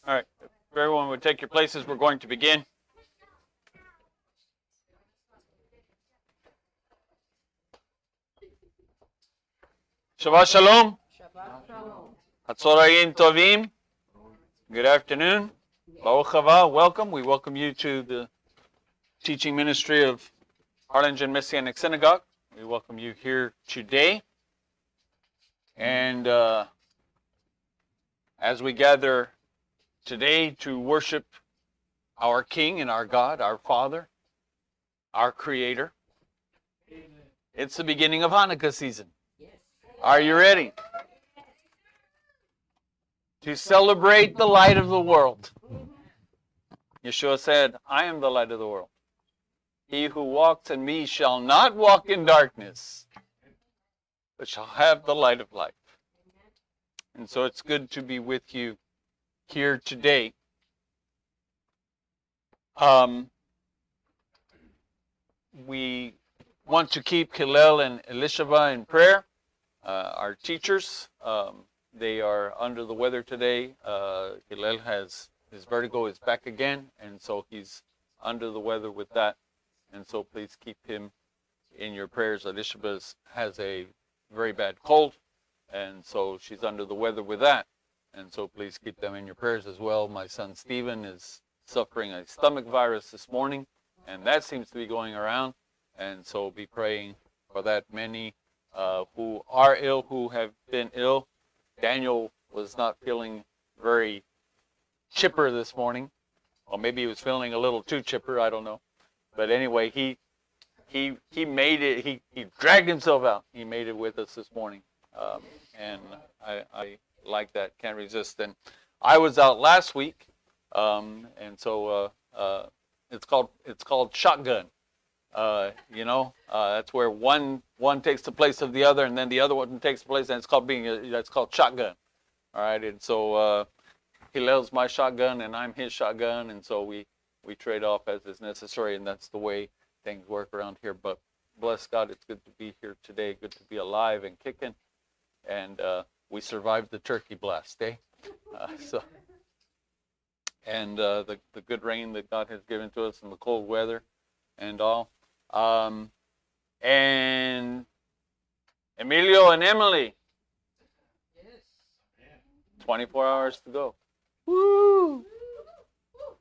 All right. If everyone would take your places, we're going to begin. Shabbat Shalom. Shabbat Shalom. Hatzorayim Tovim. Good afternoon. Baruch haba. Welcome. We welcome you to the teaching ministry of Harlingen Messianic Synagogue. We welcome you here today. And as we gather today to worship our King and our God, our Father, our Creator, it's the beginning of Hanukkah season. Are you ready to celebrate the light of the world? Yeshua said, I am the light of the world. He who walks in me shall not walk in darkness, but shall have the light of life. And so it's good to be with you here today. We want to keep Hillel and Elisheva in prayer. Our teachers, they are under the weather today. Hillel has his vertigo is back again, and so he's under the weather with that. And so please keep him in your prayers. Elisheva has a very bad cold, and so she's under the weather with that. And so please keep them in your prayers as well. My son Stephen is suffering a stomach virus this morning, and that seems to be going around. And so be praying for that. Many who are ill, who have been ill. Daniel was not feeling very chipper this morning. Or maybe he was feeling a little too chipper, I don't know. But anyway, he made it, he dragged himself out. He made it with us this morning. And I like that, can't resist. And I was out last week, and so it's called shotgun. That's where one takes the place of the other, and then the other one takes the place, and that's called shotgun. All right, and so Hillel's my shotgun, and I'm his shotgun, and so we trade off as is necessary, and that's the way things work around here. But bless God, it's good to be here today, good to be alive and kicking, and we survived the turkey blast, eh? And the good rain that God has given to us, and the cold weather, and all. And Emilio and Emily, 24 hours to go. Woo!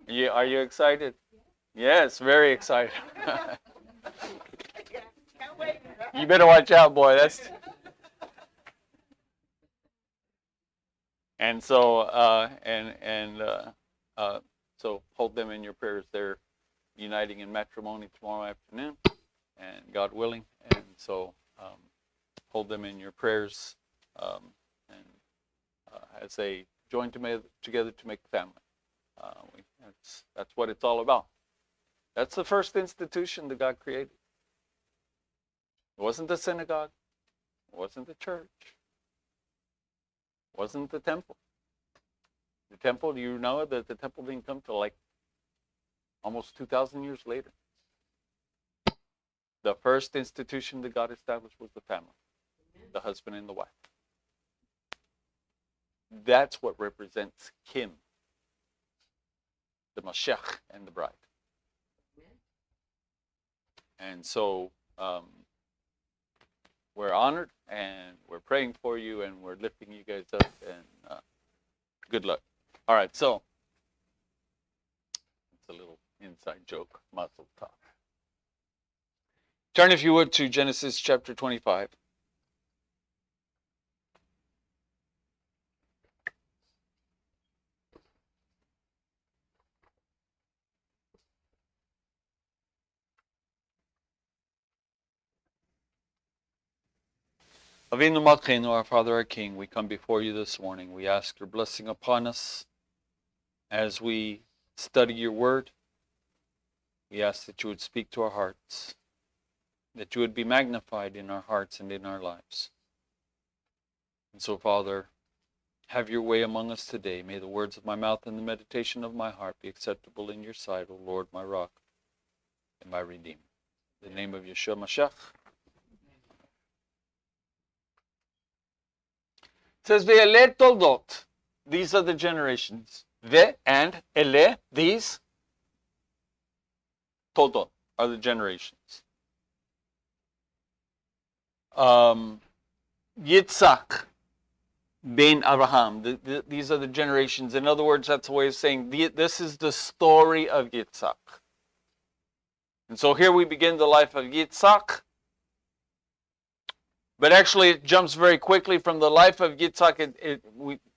Are you excited? Yes, very excited. You better watch out, boy. And so so hold them in your prayers. They're uniting in matrimony tomorrow afternoon, and God willing, and so hold them in your prayers, as they join together to make a family. That's what it's all about. That's the first institution that God created. It wasn't the synagogue, it wasn't the church, it wasn't the temple. The temple, do you know that the temple didn't come till like almost 2,000 years later? The first institution that God established was the family, the husband and the wife. That's what represents Kim, the Mashiach and the bride. And so we're honored, and we're praying for you, and we're lifting you guys up, and good luck. All right, so it's a little inside joke, muscle talk. Turn, if you would, to Genesis chapter 25. Avinu Malkeinu, our Father, our King, we come before you this morning. We ask your blessing upon us as we study your word. We ask that you would speak to our hearts, that you would be magnified in our hearts and in our lives. And so, Father, have your way among us today. May the words of my mouth and the meditation of my heart be acceptable in your sight, O Lord, my rock and my redeemer. In the name of Yeshua Mashiach. It says, Ve'eleh toldot. These are the generations. Ve and ele, these, todo, are the generations. Yitzhak ben Abraham. These are the generations. In other words, that's a way of saying this is the story of Yitzhak. And so here we begin the life of Yitzhak. But actually, it jumps very quickly from the life of Yitzhak,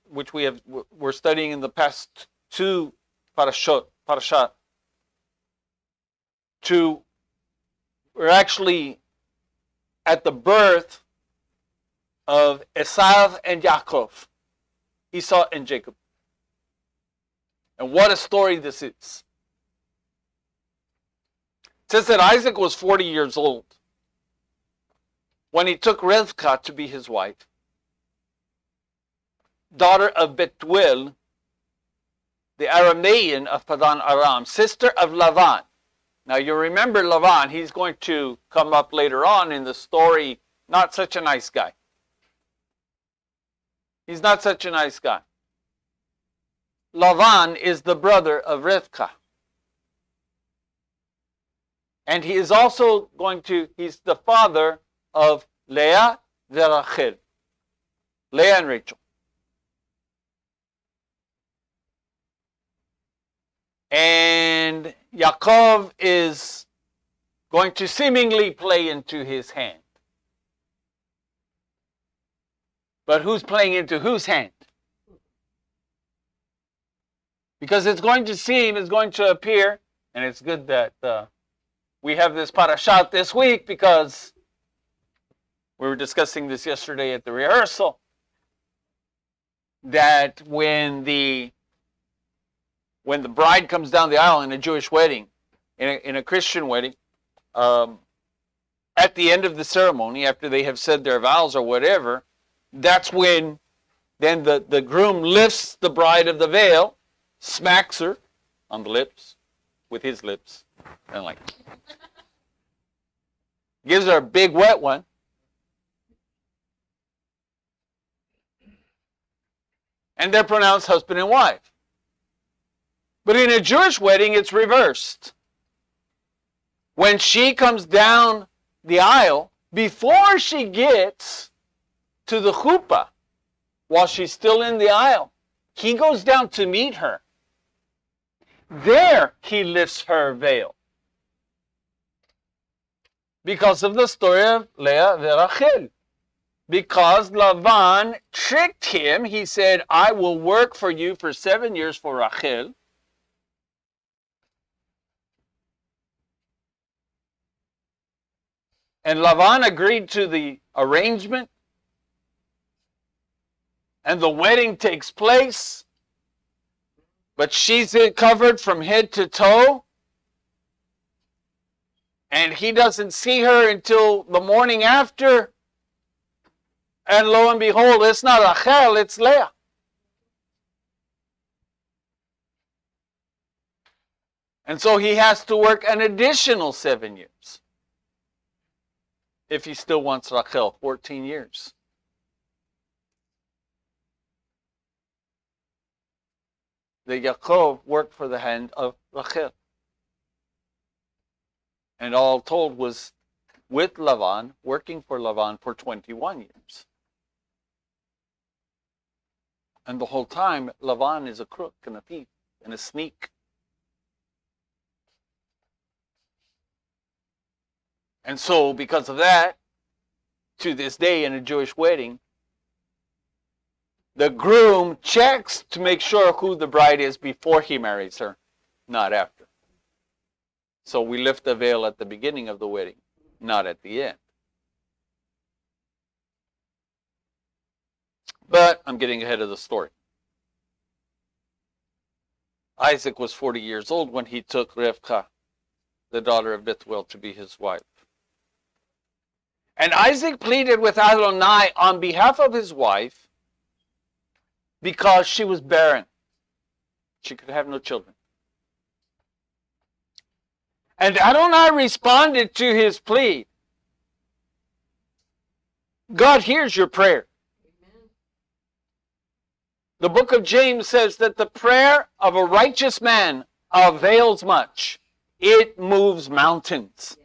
which we're studying in the past two parashat, to we're actually at the birth of Esav and Yaakov, Esau and Jacob. And what a story this is. It says that Isaac was 40 years old when he took Rivkah to be his wife, daughter of Bethuel, the Aramean of Padan Aram, sister of Lavan. Now you remember Lavan, he's going to come up later on in the story, not such a nice guy. He's not such a nice guy. Lavan is the brother of Rivkah. And he is also he's the father of Leah and Rachel. Leah and Rachel. And Yaakov is going to seemingly play into his hand. But who's playing into whose hand? Because it's going to appear, and it's good that we have this parashat this week because we were discussing this yesterday at the rehearsal, that when the bride comes down the aisle in a Jewish wedding, in a Christian wedding, at the end of the ceremony, after they have said their vows or whatever, that's when then the groom lifts the bride of the veil, smacks her on the lips with his lips, and like gives her a big wet one. And they're pronounced husband and wife. But in a Jewish wedding, it's reversed. When she comes down the aisle, before she gets to the chuppah, while she's still in the aisle, he goes down to meet her. There he lifts her veil. Because of the story of Leah and Rachel. Because Lavan tricked him, he said, I will work for you for 7 years for Rachel. And Lavan agreed to the arrangement. And the wedding takes place. But she's covered from head to toe. And he doesn't see her until the morning after. And lo and behold, it's not Rachel, it's Leah. And so he has to work an additional 7 years. If he still wants Rachel, 14 years. The Yaakov worked for the hand of Rachel. And all told was with Lavan, working for Lavan for 21 years. And the whole time, Lavan is a crook and a thief and a sneak. And so, because of that, to this day in a Jewish wedding, the groom checks to make sure who the bride is before he marries her, not after. So we lift the veil at the beginning of the wedding, not at the end. But I'm getting ahead of the story. Isaac was 40 years old when he took Rivkah, the daughter of Bethuel, to be his wife. And Isaac pleaded with Adonai on behalf of his wife because she was barren. She could have no children. And Adonai responded to his plea. God hears your prayer. The book of James says that the prayer of a righteous man avails much. It moves mountains.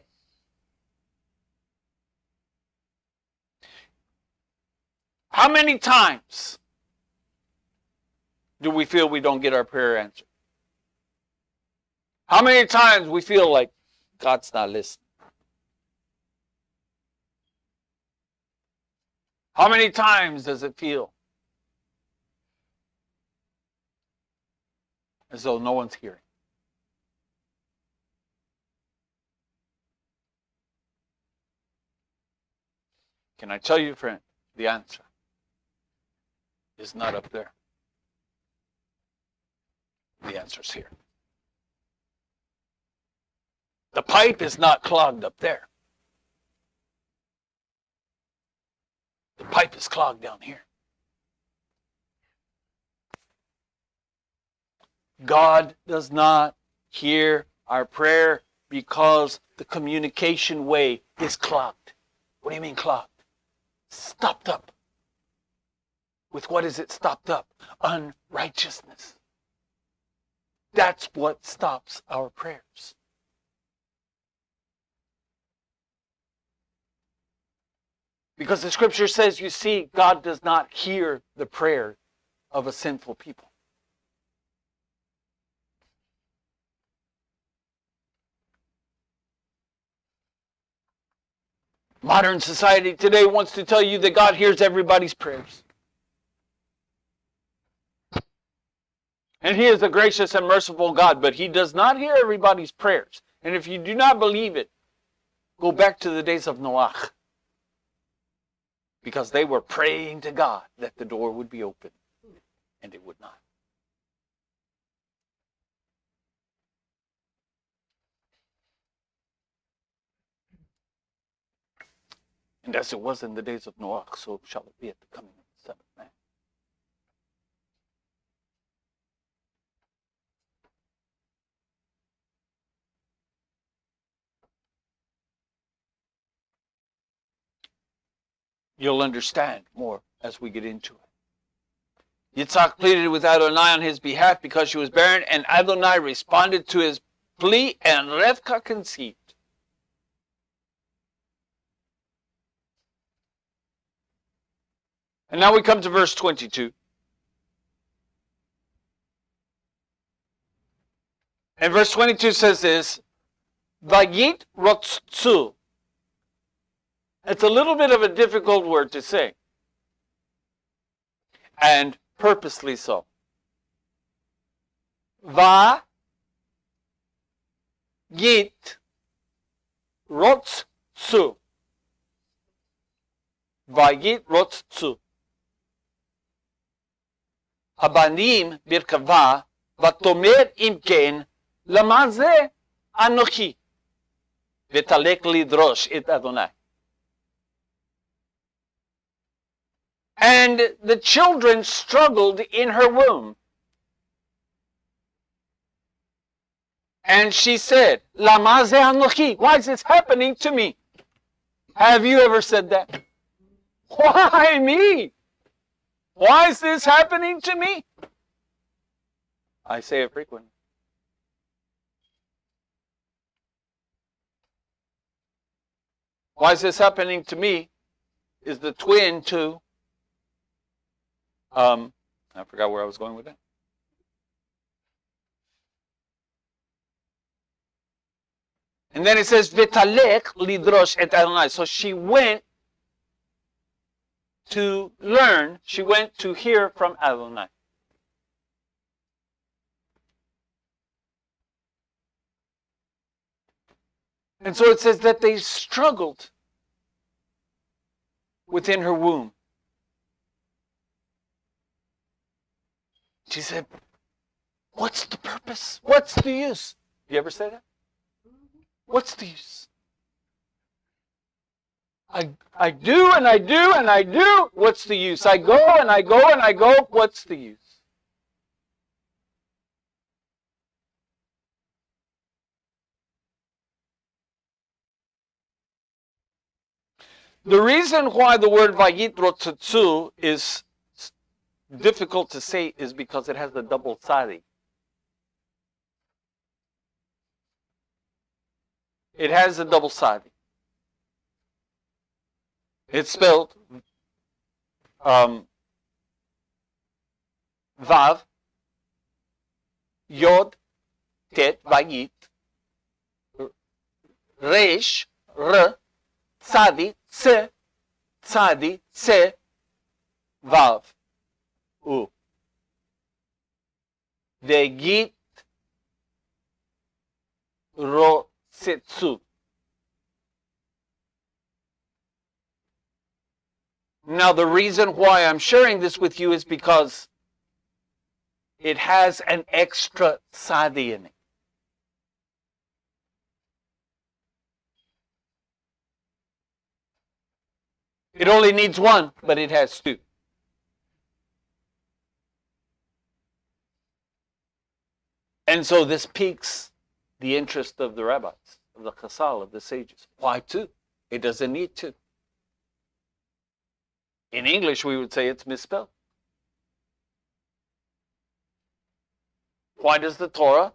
How many times do we feel we don't get our prayer answered? How many times we feel like God's not listening? How many times does it feel as though no one's hearing? Can I tell you, friend, the answer is not up there. The answer's here. The pipe is not clogged up there. The pipe is clogged down here. God does not hear our prayer because the communication way is clogged. What do you mean clogged? Stopped up. With what is it stopped up? Unrighteousness. That's what stops our prayers. Because the scripture says, you see, God does not hear the prayer of a sinful people. Modern society today wants to tell you that God hears everybody's prayers. And He is a gracious and merciful God, but He does not hear everybody's prayers. And if you do not believe it, go back to the days of Noah. Because they were praying to God that the door would be open, and it would not. And as it was in the days of Noah, so shall it be at the coming of the Son of Man. You'll understand more as we get into it. Yitzhak pleaded with Adonai on his behalf because she was barren, and Adonai responded to his plea, and Rivka conceived. And now we come to verse 22. And verse 22 says this, Vayit rotztzu. It's a little bit of a difficult word to say. And purposely so. Vayit rotztzu. Vayit rotztzu. Abanim birkava, vatomer imken, lama ze anochi, vetalek lidrosh et Adonai. And the children struggled in her womb. And she said, lama ze anochi, why is this happening to me? Have you ever said that? Why me? Why is this happening to me? I say it frequently. Why is this happening to me is the twin to, I forgot where I was going with that. And then it says, V'talek lidrosh et Adonai. So she went to learn, she went to hear from Adonai. And so it says that they struggled within her womb. She said, what's the purpose? What's the use? You ever say that? What's the use? I do and I do and I do. What's the use? I go and I go and I go. What's the use? The reason why the word Vayit rotzatzu is difficult to say is because it has the double tzadi. It has a double tzadi. It's spelled Vav, Yod, Tet, Vayit, Resh, R, Tzadi, Tse, Tzadi, Tse, Vav, U. Degit, Ro, Setsu. Now, the reason why I'm sharing this with you is because it has an extra tzadi in it. It only needs one, but it has two. And so this piques the interest of the rabbis, of the chasal, of the sages. Why two? It doesn't need two. In English, we would say it's misspelled. Why does the Torah,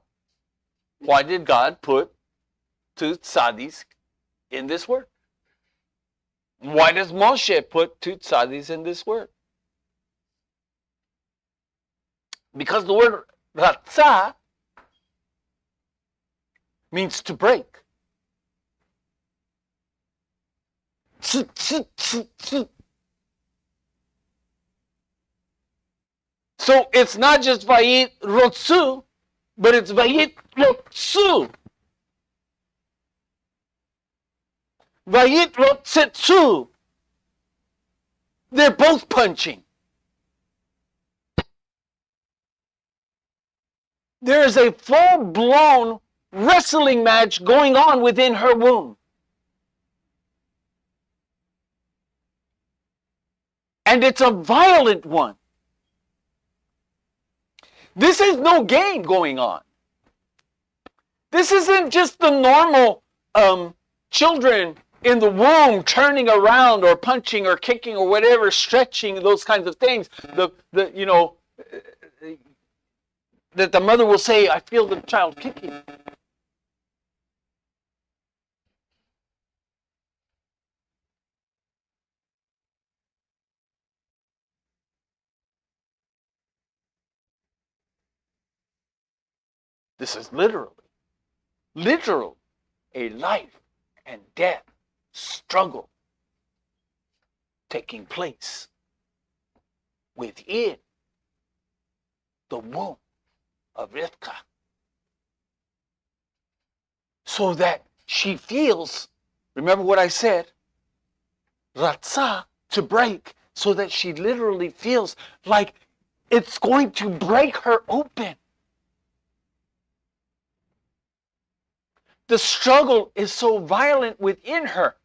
why did God put two tzadis in this word? Why does Moshe put two tzadis in this word? Because the word ratzah means to break. So it's not just Vayit Rotsu, but it's Vayit Rotsu. Vayit Rotsetsu. They're both punching. There is a full-blown wrestling match going on within her womb. And it's a violent one. This is no game going on. This isn't just the normal children in the womb turning around or punching or kicking or whatever, stretching, those kinds of things. That the mother will say, I feel the child kicking. This is literally a life and death struggle taking place within the womb of Rivka. So that she feels, remember what I said, ratzah, to break, so that she literally feels like it's going to break her open. The struggle is so violent within her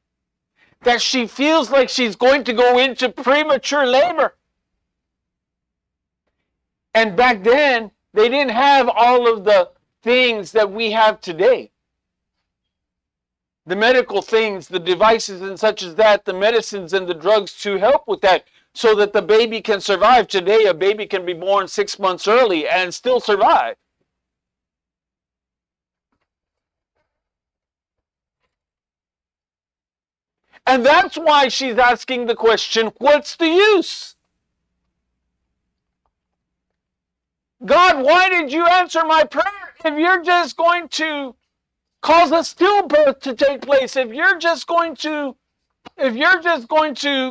that she feels like she's going to go into premature labor. And back then, they didn't have all of the things that we have today. The medical things, the devices and such as that, the medicines and the drugs to help with that, so that the baby can survive. Today, a baby can be born 6 months early and still survive. And that's why she's asking the question, what's the use? God, why did you answer my prayer if you're just going to cause a stillbirth to take place, if you're just going to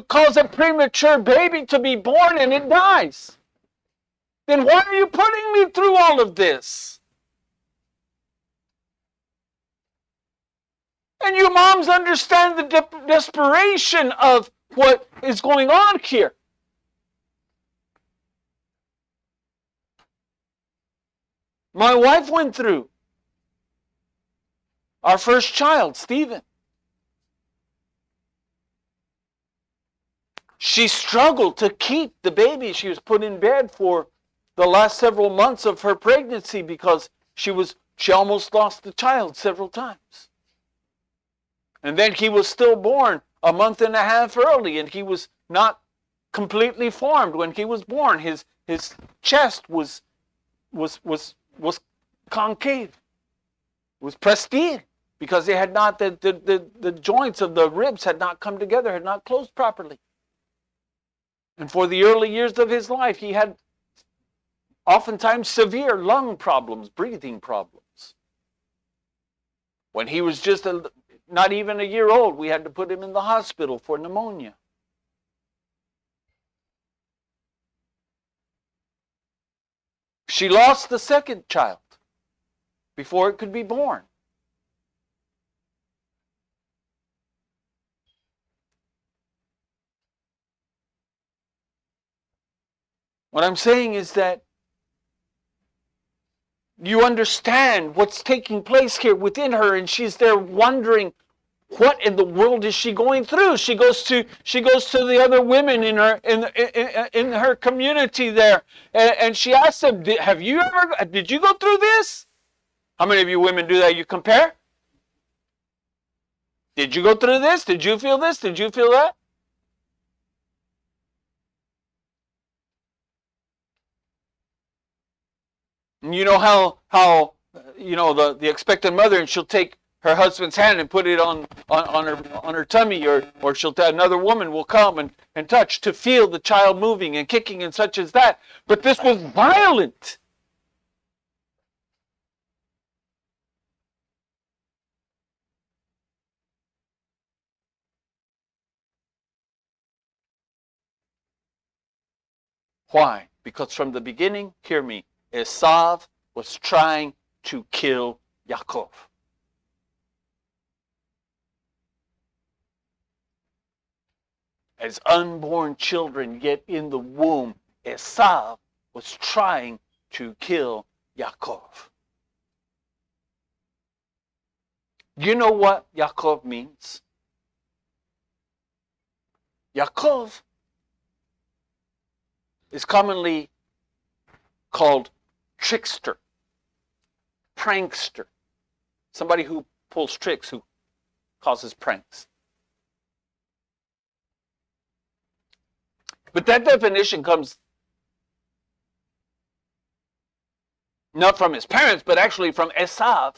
cause a premature baby to be born and it dies? Then why are you putting me through all of this? And you moms understand the desperation of what is going on here. My wife went through our first child, Stephen. She struggled to keep the baby. She was put in bed for the last several months of her pregnancy because she almost lost the child several times. And then he was stillborn a month and a half early, and he was not completely formed when he was born. His his chest was concave, was pressed in, because they had not, the joints of the ribs had not come together, had not closed properly. And for the early years of his life, he had oftentimes severe lung problems, breathing problems. When he was just not even a year old, we had to put him in the hospital for pneumonia. She lost the second child before it could be born. What I'm saying is that you understand what's taking place here within her, and she's there wondering, what in the world is she going through? She goes to the other women in her community there, and she asks them, did you go through this? How many of you women do that? You compare? Did you go through this? Did you feel this? Did you feel that? And you know how the expectant mother, and she'll take her husband's hand and put it on her tummy, or another woman will come and touch to feel the child moving and kicking and such as that. But this was violent. Why? Because from the beginning, hear me, Esav was trying to kill Yaakov. As unborn children, yet in the womb, Esav was trying to kill Yaakov. You know what Yaakov means? Yaakov is commonly called trickster, prankster, somebody who pulls tricks, who causes pranks. But that definition comes not from his parents, but actually from Esav.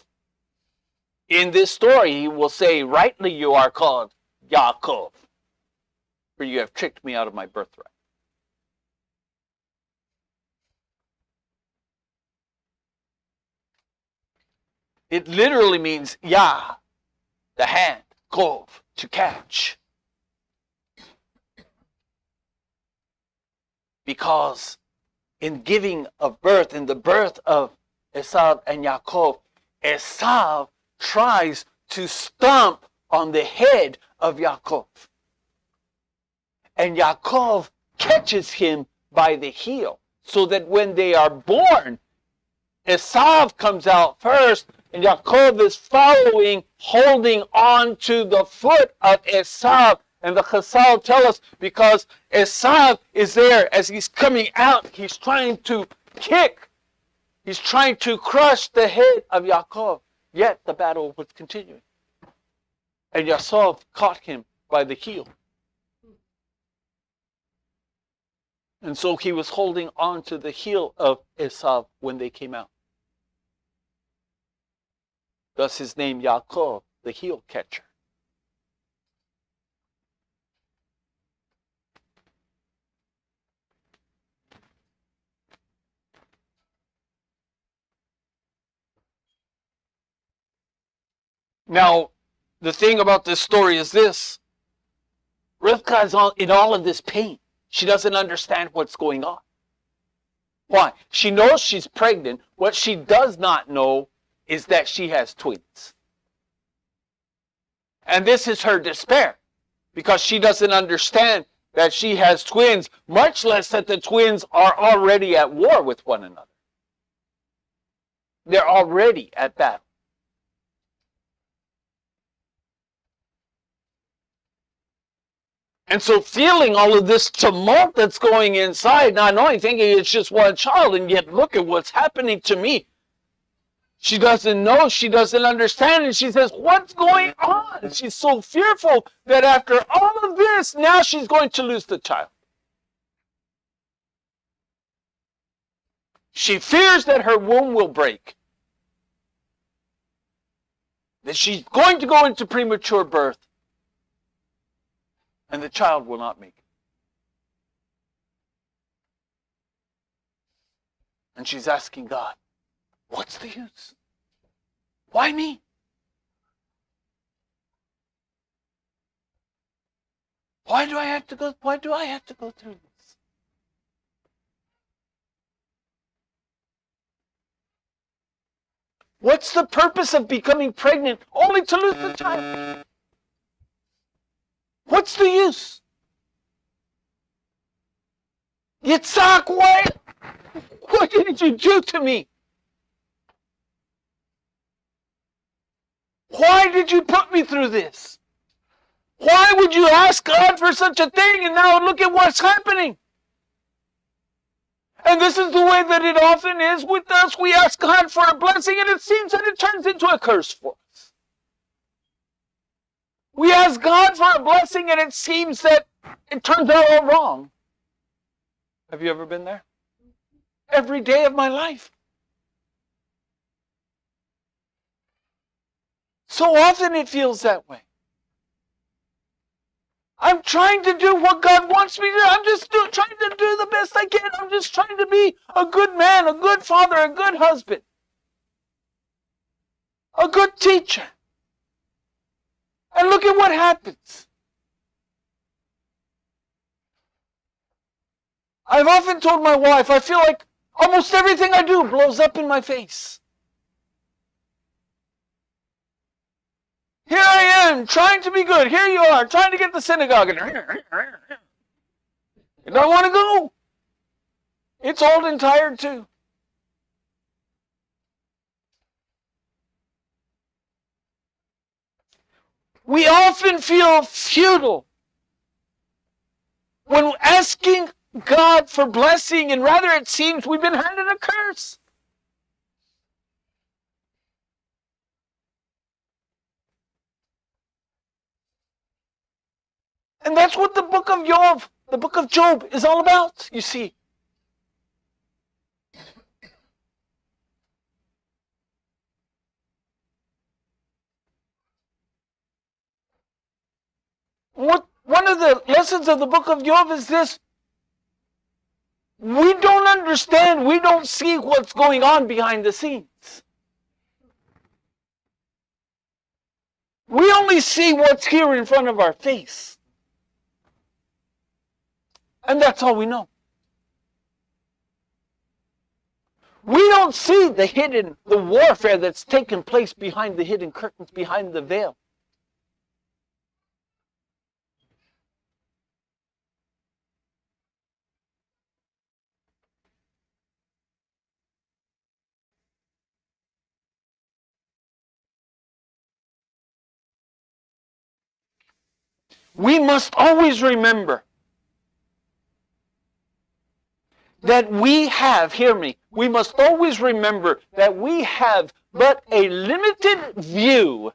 In this story, he will say, rightly you are called Yaakov, for you have tricked me out of my birthright. It literally means Yah, the hand, Kov, to catch. Because in giving of birth, in the birth of Esav and Yaakov, Esav tries to stomp on the head of Yaakov. And Yaakov catches him by the heel, so that when they are born, Esav comes out first, and Yaakov is following, holding on to the foot of Esav. And the Chazal tell us, because Esav is there as he's coming out, he's trying to kick, he's trying to crush the head of Yaakov. Yet the battle was continuing. And Yaakov caught him by the heel. And so he was holding on to the heel of Esav when they came out. Thus his name Yaakov, the heel catcher. Now, the thing about this story is this. Rivka is in all of this pain. She doesn't understand what's going on. Why? She knows she's pregnant. What she does not know is that she has twins. And this is her despair, because she doesn't understand that she has twins, much less that the twins are already at war with one another. They're already at battle. And so feeling all of this tumult that's going inside, not knowing, thinking it's just one child, and yet look at what's happening to me. She doesn't know, she doesn't understand, and she says, what's going on? She's so fearful that after all of this, now she's going to lose the child. She fears that her womb will break, that she's going to go into premature birth, and the child will not make it. And she's asking God, what's the use? Why me? Why do I have to go through this? What's the purpose of becoming pregnant only to lose the child? What's the use? Yitzhak, what did you do to me? Why did you put me through this? Why would you ask God for such a thing? And now look at what's happening. And this is the way that it often is with us. We ask God for a blessing, and it seems that it turns into a curse for us. We ask God for a blessing, and it seems that it turns out all wrong. Have you ever been there? Every day of my life. So often it feels that way. I'm trying to do what God wants me to do. I'm just trying to do the best I can. I'm just trying to be a good man, a good father, a good husband, a good teacher. And look at what happens. I've often told my wife, I feel like almost everything I do blows up in my face. Here I am, trying to be good. Here you are, trying to get the synagogue. And you don't want to go. It's old and tired too. We often feel futile when asking God for blessing, and rather it seems we've been handed a curse. And that's what the book of Job is all about, you see. One of the lessons of the book of Job is this. We don't understand, we don't see what's going on behind the scenes. We only see what's here in front of our face. And that's all we know. We don't see the warfare that's taken place behind the hidden curtains, behind the veil. We must always remember that we have, hear me, we must always remember that we have but a limited view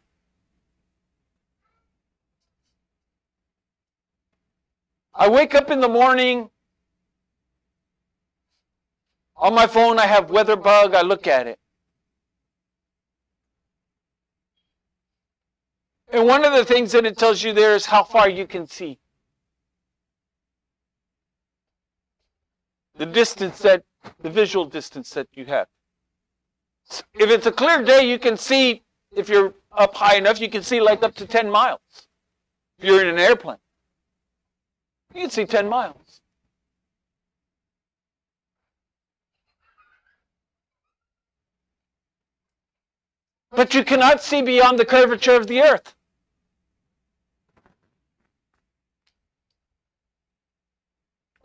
I wake up in the morning, on my phone I have WeatherBug, I look at it. And one of the things that it tells you there is how far you can see. The visual distance that you have. If it's a clear day, you can see, if you're up high enough, you can see like up to 10 miles. If you're in an airplane, you can see 10 miles. But you cannot see beyond the curvature of the earth.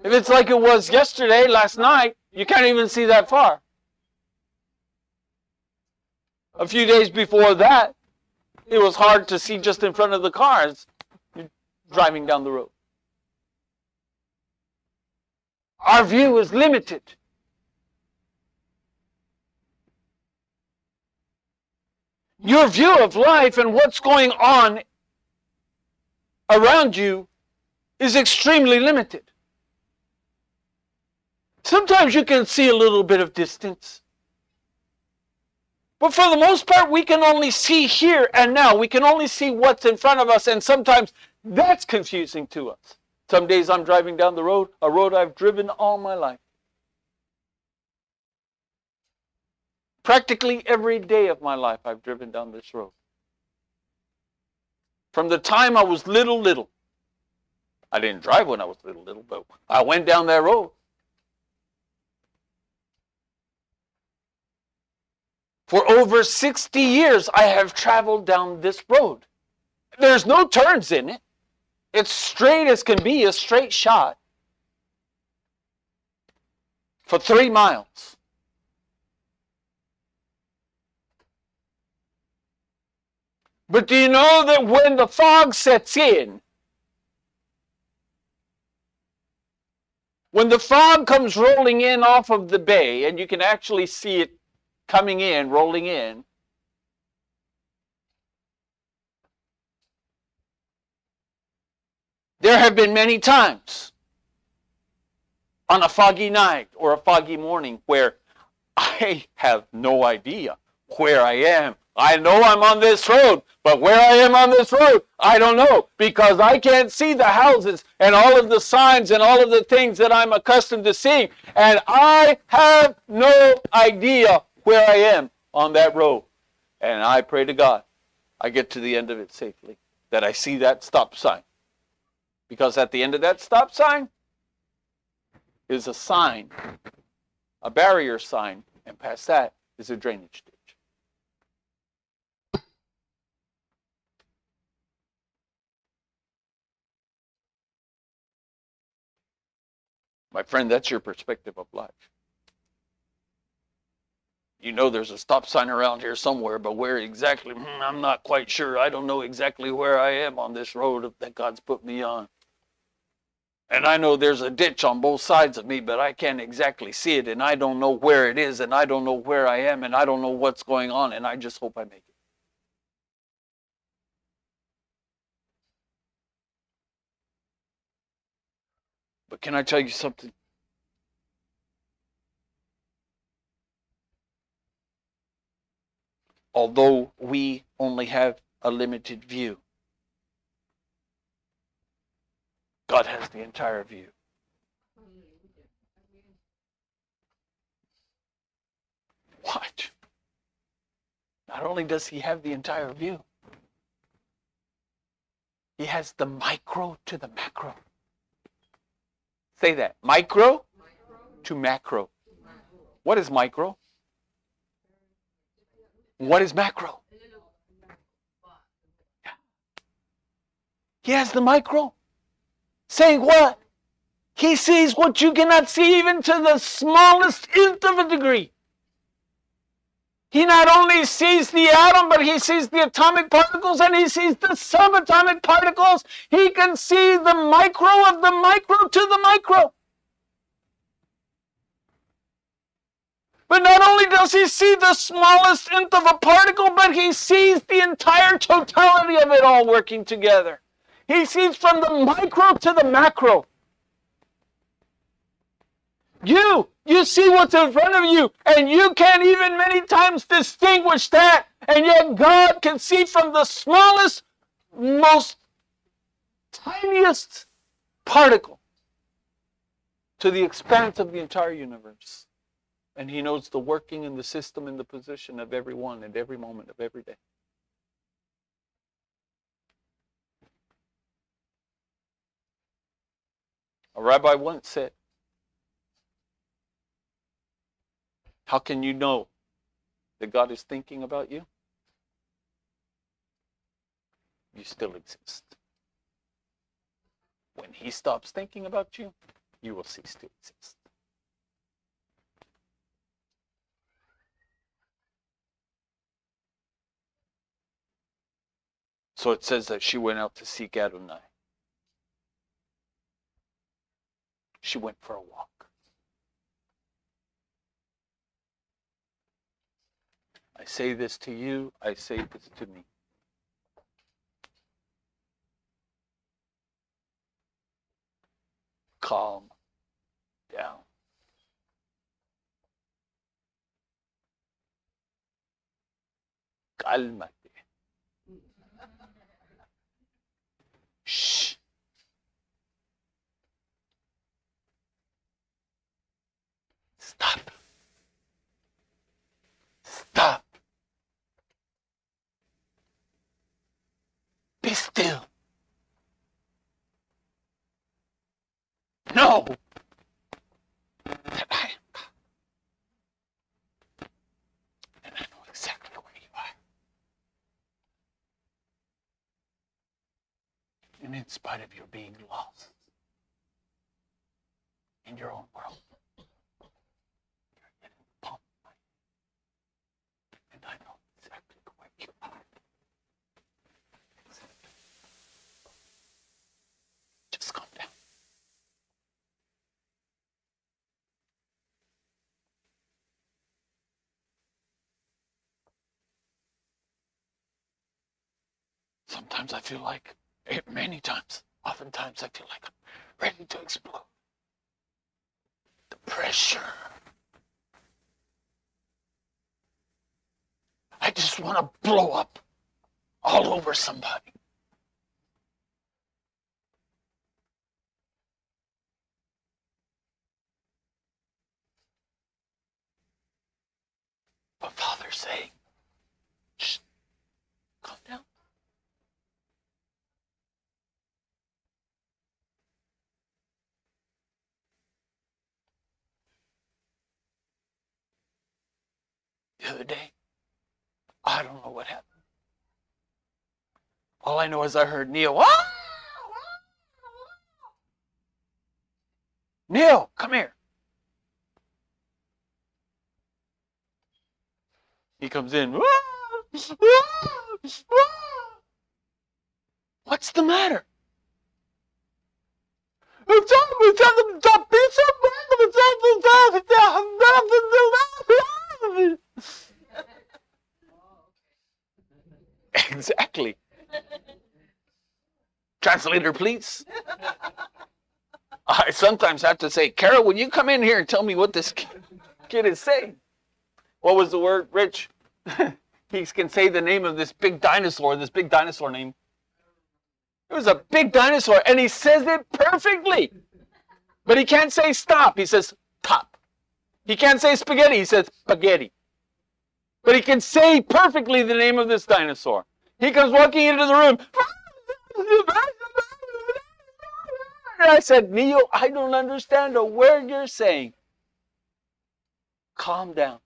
If it's like it was yesterday, last night, you can't even see that far. A few days before that, it was hard to see just in front of the cars you're driving down the road. Our view is limited. Your view of life and what's going on around you is extremely limited. Sometimes you can see a little bit of distance. But for the most part, we can only see here and now. We can only see what's in front of us, and sometimes that's confusing to us. Some days I'm driving down the road, a road I've driven all my life. Practically every day of my life I've driven down this road. From the time I was little. I didn't drive when I was little, but I went down that road. For over 60 years, I have traveled down this road. There's no turns in it. It's straight as can be, a straight shot. For 3 miles. But do you know that when the fog sets in, when the fog comes rolling in off of the bay, and you can actually see it coming in, rolling in, there have been many times on a foggy night or a foggy morning where I have no idea where I am. I know I'm on this road, but where I am on this road, I don't know, because I can't see the houses and all of the signs and all of the things that I'm accustomed to seeing, and I have no idea where I am on that road. And I pray to God I get to the end of it safely, that I see that stop sign. Because at the end of that stop sign is a sign, a barrier sign, and past that is a drainage ditch. My friend, that's your perspective of life. You know there's a stop sign around here somewhere, but where exactly, I'm not quite sure. I don't know exactly where I am on this road that God's put me on. And I know there's a ditch on both sides of me, but I can't exactly see it, and I don't know where it is, and I don't know where I am, and I don't know what's going on, and I just hope I make it. But can I tell you something? Although we only have a limited view, God has the entire view. What? Not only does he have the entire view, he has the micro to the macro. Say that. Micro to macro. What is micro? What is macro? He has the micro. Saying what? He sees what you cannot see even to the smallest nth of a degree. He not only sees the atom, but he sees the atomic particles, and he sees the subatomic particles. He can see the micro of the micro to the micro. But not only does he see the smallest nth of a particle, but he sees the entire totality of it all working together. He sees from the micro to the macro. You see what's in front of you, and you can't even many times distinguish that, and yet God can see from the smallest, most tiniest particle to the expanse of the entire universe. And he knows the working and the system and the position of everyone at every moment of every day. A rabbi once said, how can you know that God is thinking about you? You still exist. When he stops thinking about you, you will cease to exist. So it says that she went out to seek Adonai. She went for a walk. I say this to you, I say this to me. Calm down. Cálmate. Shh. Stop. Stop. Be still. No. And I know exactly where you are. And in spite of your being lost in your own world, you're getting the palm of my hand. And I know exactly where you are. Just calm down. Sometimes I feel like, many times, oftentimes I feel like I'm ready to explode. The pressure. I just want to blow up all over somebody. But Father's saying, shh, calm down. The other day, I don't know what happened. All I know is I heard Neil. Ah! Neil, come here. He comes in. What's the matter? Exactly. Translator, please. I sometimes have to say, Carol, will you come in here and tell me what this kid is saying? What was the word, Rich? He can say the name of this big dinosaur name. It was a big dinosaur, and he says it perfectly. But he can't say stop. He says top. He can't say spaghetti. He says spaghetti. But he can say perfectly the name of this dinosaur. He comes walking into the room. And I said, Neo, I don't understand a word you're saying. Calm down.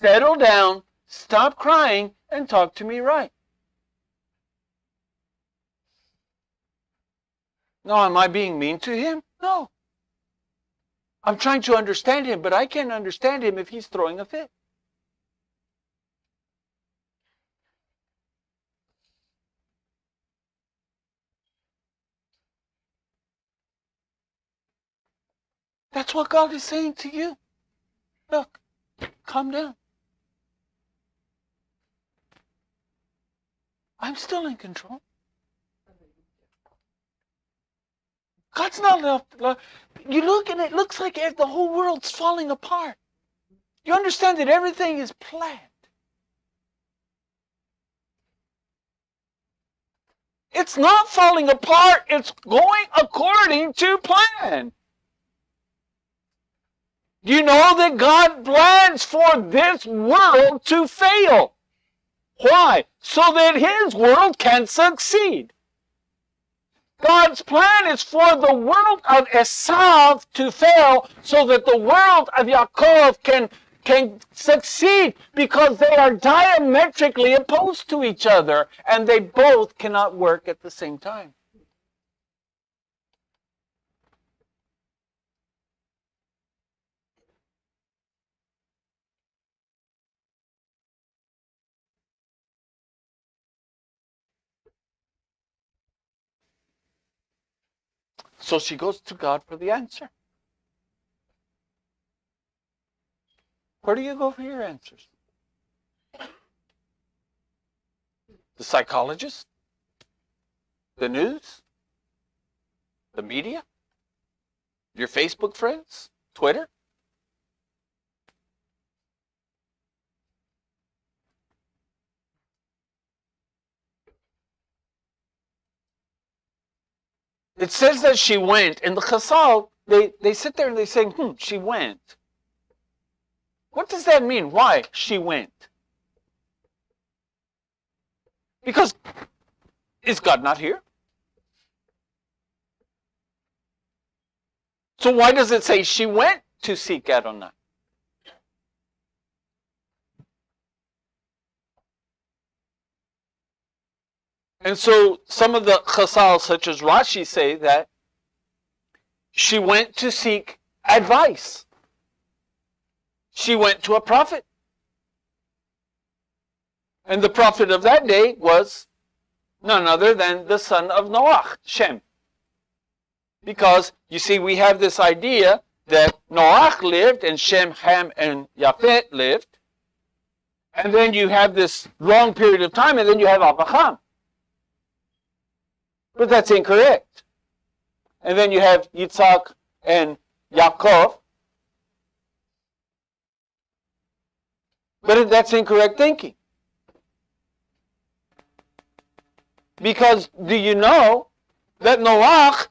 Settle down. Stop crying and talk to me right. No, am I being mean to him? No. I'm trying to understand him, but I can't understand him if he's throwing a fit. That's what God is saying to you. Look, calm down. I'm still in control. God's not left. You look and it looks like the whole world's falling apart. You understand that everything is planned. It's not falling apart. It's going according to plan. You know that God plans for this world to fail. Why? So that His world can succeed. God's plan is for the world of Esav to fail so that the world of Yaakov can succeed, because they are diametrically opposed to each other and they both cannot work at the same time. So she goes to God for the answer. Where do you go for your answers? The psychologist? The news? The media? Your Facebook friends? Twitter? It says that she went, and the Chazal, they sit there and they say, she went. What does that mean? Why she went? Because is God not here? So why does it say she went to seek Adonai? And so some of the Chazal, such as Rashi, say that she went to seek advice. She went to a prophet. And the prophet of that day was none other than the son of Noach, Shem. Because, you see, we have this idea that Noach lived and Shem, Ham, and Yafet lived. And then you have this long period of time, and then you have Abraham. But that's incorrect. And then you have Yitzhak and Yaakov. But that's incorrect thinking. Because do you know that Noach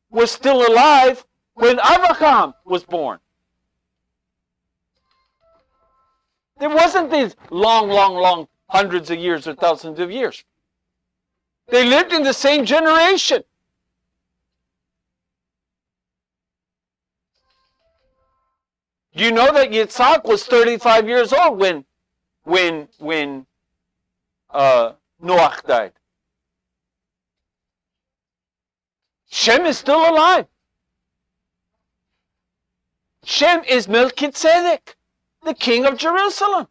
was still alive when Abraham was born? There wasn't these long hundreds of years or thousands of years. They lived in the same generation. Do you know that Yitzhak was 35 years old when Noach died? Shem is still alive. Shem is Melchizedek, the king of Jerusalem.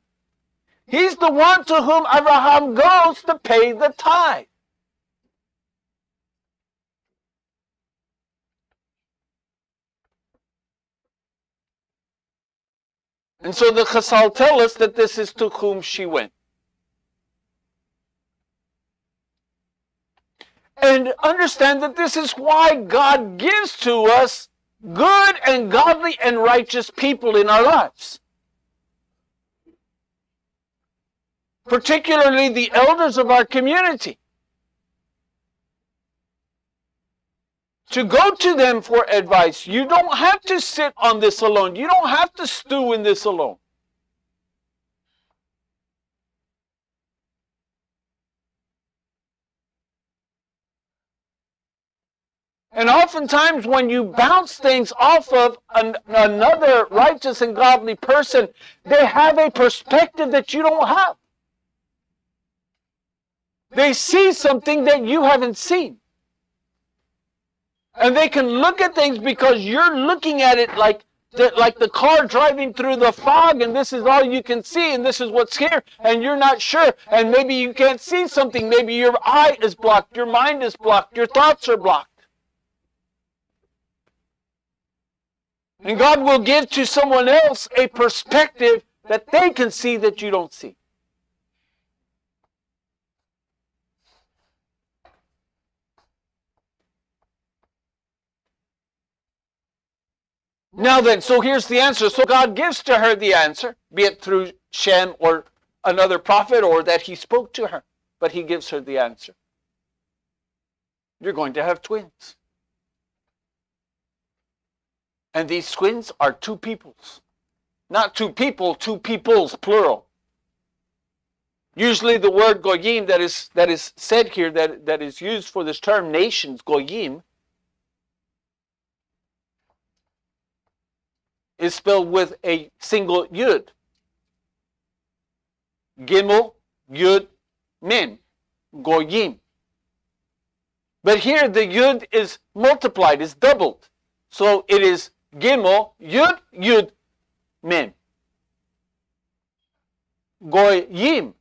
He's the one to whom Abraham goes to pay the tithe. And so the Chazal tell us that this is to whom she went. And understand that this is why God gives to us good and godly and righteous people in our lives. Particularly the elders of our community. To go to them for advice. You don't have to sit on this alone. You don't have to stew in this alone. And oftentimes when you bounce things off of another righteous and godly person, they have a perspective that you don't have. They see something that you haven't seen. And they can look at things because you're looking at it like the car driving through the fog, and this is all you can see, and this is what's here, and you're not sure, and maybe you can't see something, maybe your eye is blocked, your mind is blocked, your thoughts are blocked. And God will give to someone else a perspective that they can see that you don't see. Now then, so here's the answer. So God gives to her the answer, be it through Shem or another prophet or that he spoke to her. But he gives her the answer. You're going to have twins. And these twins are two peoples. Not two people, two peoples, plural. Usually the word goyim that is said here, that is used for this term nations, goyim, is spelled with a single yud. Gimel, yud, min, goyim. But here the yud is multiplied, is doubled. So it is Gimel, Yud, Yud, Mem. Goyim.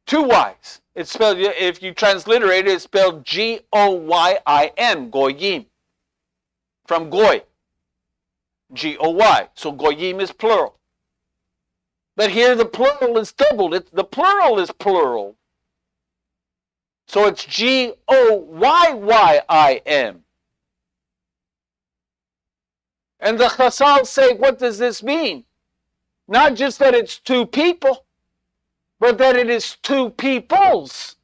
Two Y's. It's spelled, if you transliterate it, it's spelled G-O-Y-I-M, Goyim. From Goy. G-O-Y. So Goyim is plural. But here the plural is doubled. The plural is plural. So it's G-O-Y-Y-I-M. And the Chazal say, what does this mean? Not just that it's two people, but that it is two peoples.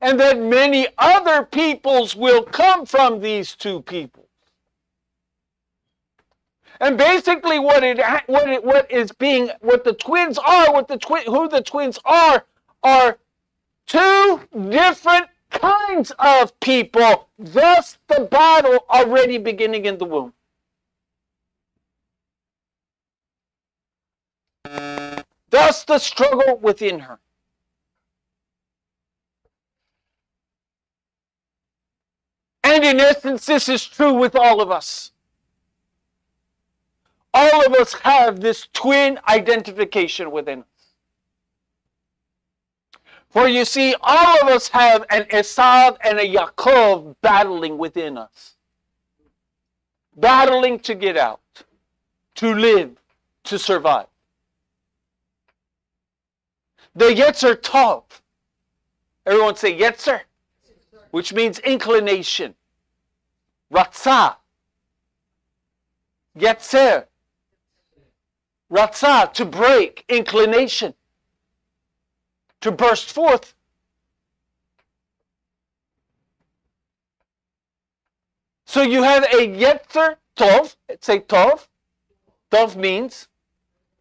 and that many other peoples will come from these two people. And basically who the twins are two different kinds of people. Thus the battle already beginning in the womb. Thus the struggle within her. And in essence, this is true with all of us. All of us have this twin identification within us. For you see, all of us have an Esav and a Yaakov battling within us. Battling to get out, to live, to survive. The Yetzer Tov. Everyone say Yetzer, which means inclination. Ratzah. Yetzer. Ratzah, to break, inclination. To burst forth. So you have a Yetzer Tov. Say Tov. Tov means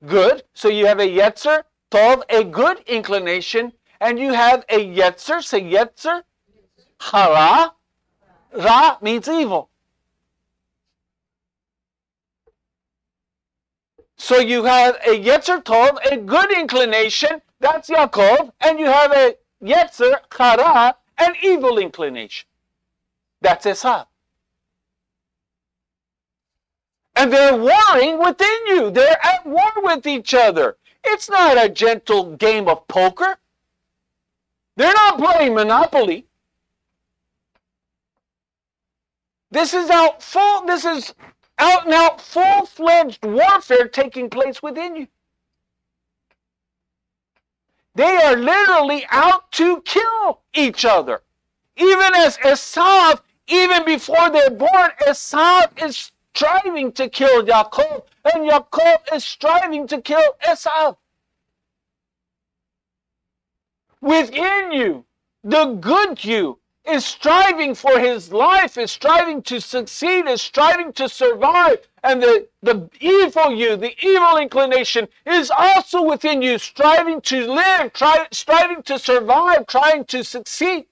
good. So you have a Yetzer Tov, a good inclination. And you have a Yetzer. Say Yetzer. Hara. Ra means evil. So you have a Yetzer Tov, a good inclination. That's Yaakov. And you have a Yetzer, Hara, an evil inclination. That's Esav. And they're warring within you. They're at war with each other. It's not a gentle game of poker. They're not playing Monopoly. This is out and out full-fledged warfare taking place within you. They are literally out to kill each other. Even as Esav, even before they're born, Esav is striving to kill Yaakov, and Yaakov is striving to kill Esav. Within you, the good you is striving for his life, is striving to succeed, is striving to survive. And the evil you, the evil inclination is also within you, striving to live, striving to survive, trying to succeed.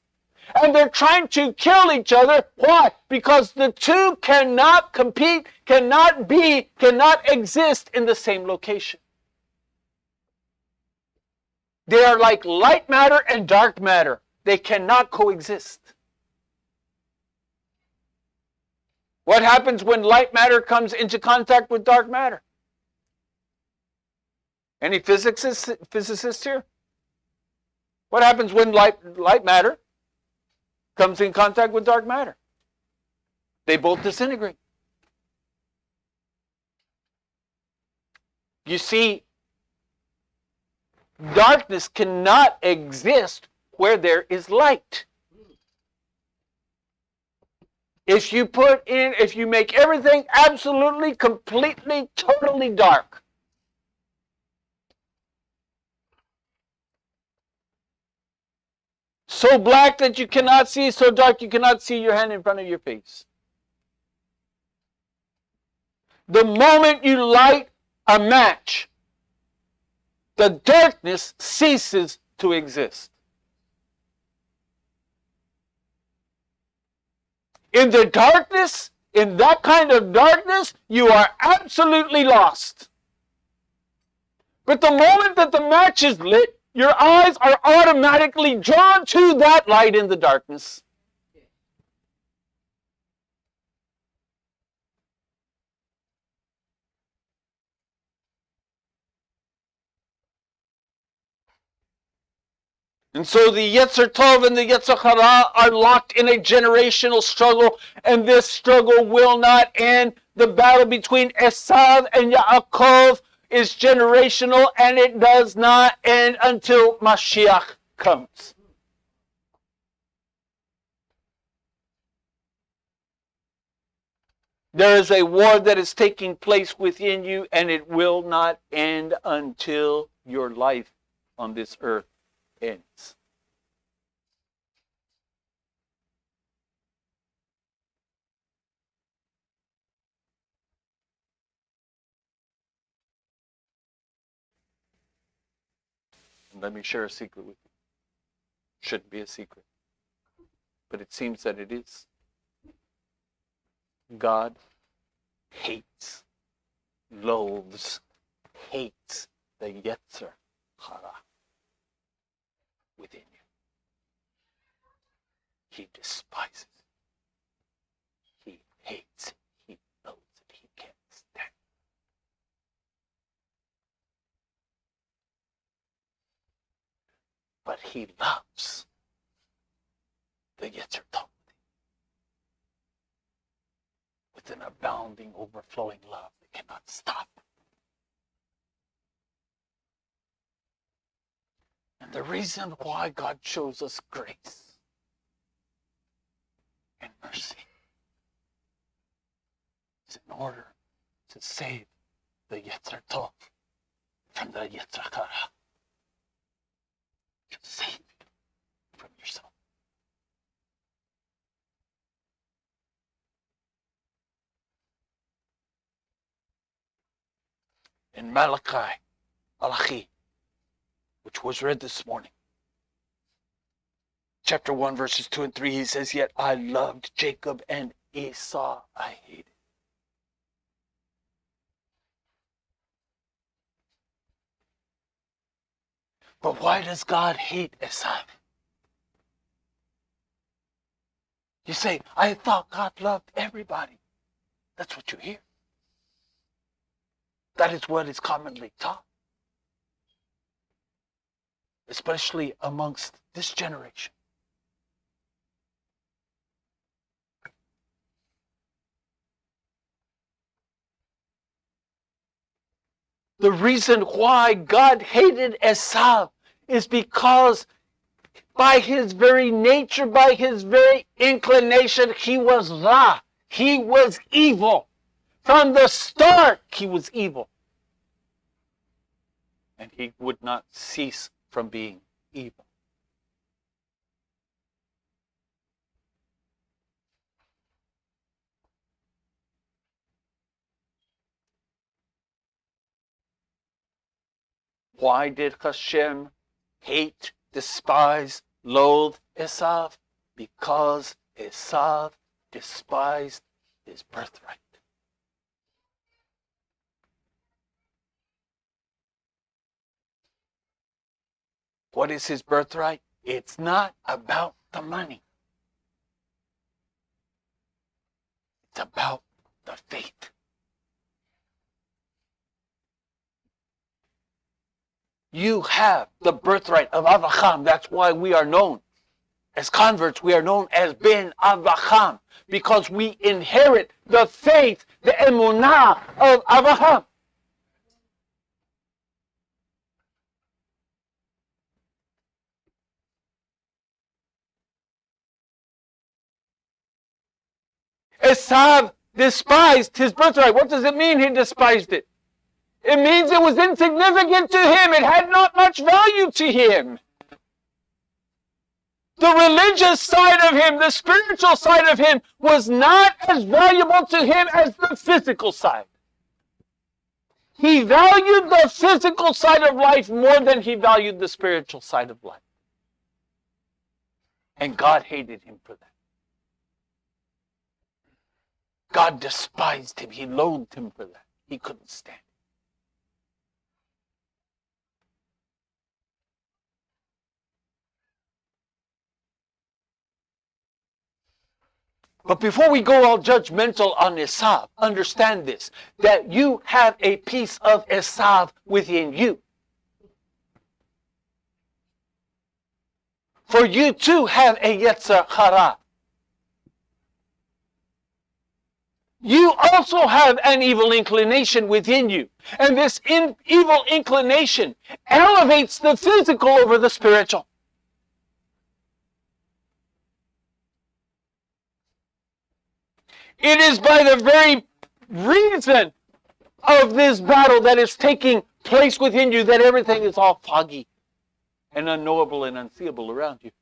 And they're trying to kill each other. Why? Because the two cannot compete, cannot exist in the same location. They are like light matter and dark matter. They cannot coexist. What happens when light matter comes into contact with dark matter? Any physicists here? What happens when light matter comes in contact with dark matter? They both disintegrate. You see, darkness cannot exist where there is light. If you make everything absolutely, completely, totally dark, so black that you cannot see, so dark you cannot see your hand in front of your face. The moment you light a match, the darkness ceases to exist. In the darkness, in that kind of darkness, you are absolutely lost. But the moment that the match is lit, your eyes are automatically drawn to that light in the darkness. And so the Yetzer Tov and the Yetzer Hara are locked in a generational struggle, and this struggle will not end. The battle between Esav and Yaakov is generational, and it does not end until Mashiach comes. There is a war that is taking place within you, and it will not end until your life on this earth ends. Let me share a secret with you. Shouldn't be a secret, but it seems that it is. God hates, loathes, hates the Yetzer Hara within you. He despises it. He hates it. He loathes it. He can't stand it. But he loves the Yetzer Tov with an abounding, overflowing love that cannot stop. And the reason why God shows us grace and mercy is in order to save the Yetzer Tov from the Yetzer Hara. To save you from yourself. In Malachi, which was read this morning, chapter 1, verses 2 and 3, he says, "Yet I loved Jacob and Esau I hated." But why does God hate Esau? You say, I thought God loved everybody. That's what you hear. That is what is commonly taught, especially amongst this generation. The reason why God hated Esau is because by his very nature, by his very inclination, he was Ra. He was evil. From the start, he was evil. And he would not cease from being evil. Why did Hashem hate, despise, loathe Esau? Because Esau despised his birthright. What is his birthright? It's not about the money. It's about the faith. You have the birthright of Avraham. That's why we are known as converts. We are known as Ben Avraham, because we inherit the faith, the emunah of Avraham. Esau despised his birthright. What does it mean he despised it? It means it was insignificant to him. It had not much value to him. The religious side of him, the spiritual side of him, was not as valuable to him as the physical side. He valued the physical side of life more than he valued the spiritual side of life. And God hated him for that. God despised him. He loathed him for that. He couldn't stand it. But before we go all judgmental on Esau, understand this, that you have a piece of Esau within you. For you too have a Yetzer Hara. You also have an evil inclination within you. And this evil inclination elevates the physical over the spiritual. It is by the very reason of this battle that is taking place within you that everything is all foggy and unknowable and unseeable around you.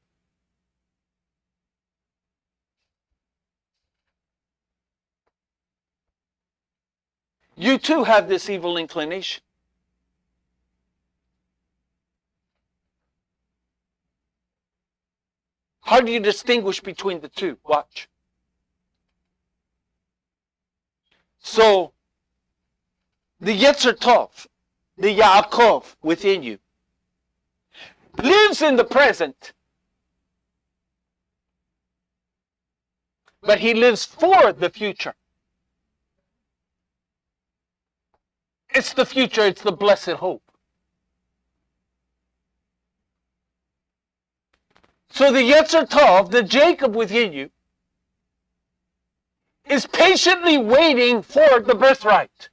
You too have this evil inclination. How do you distinguish between the two? Watch. So, the Yetzer Tov, the Yaakov within you, lives in the present, but he lives for the future. It's the future, it's the blessed hope. So the Yetzer Tov, the Jacob within you, is patiently waiting for the birthright.